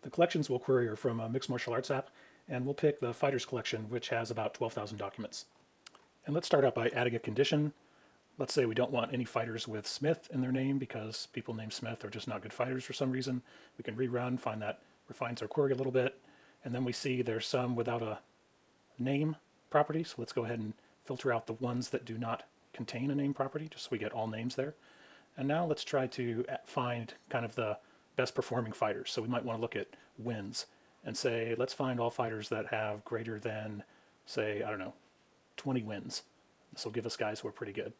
The collections we'll query are from a mixed martial arts app, and we'll pick the fighters collection, which has about 12,000 documents. And let's start out by adding a condition. Let's say we don't want any fighters with Smith in their name because people named Smith are just not good fighters for some reason. We can rerun, find that refines our query a little bit, and then we see there's some without a name property. So let's go ahead and filter out the ones that do not contain a name property, just so we get all names there. And now let's try to find kind of the best performing fighters. So we might want to look at wins and say, let's find all fighters that have greater than, say, I don't know, 20 wins. This will give us guys who are pretty good.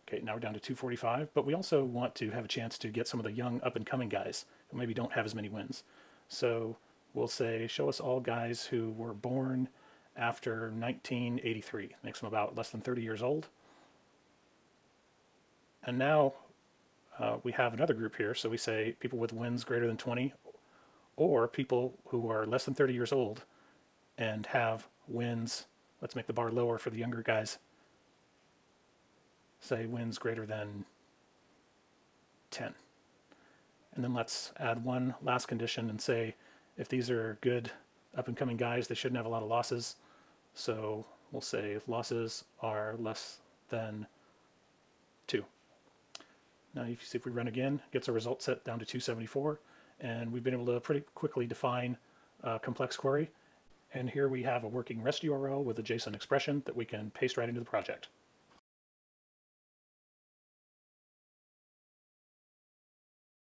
Okay, now we're down to 245, but we also want to have a chance to get some of the young up-and-coming guys who maybe don't have as many wins. So we'll say, show us all guys who were born after 1983. Makes them about less than 30 years old. And now we have another group here. So we say people with wins greater than 20, or people who are less than 30 years old and have wins. Let's make the bar lower for the younger guys. Say wins greater than 10. And then let's add one last condition and say if these are good up-and-coming guys, they shouldn't have a lot of losses. So we'll say losses are less than 2. Now you see if we run again, it gets a result set down to 274, and we've been able to pretty quickly define a complex query. And here we have a working REST URL with a JSON expression that we can paste right into the project.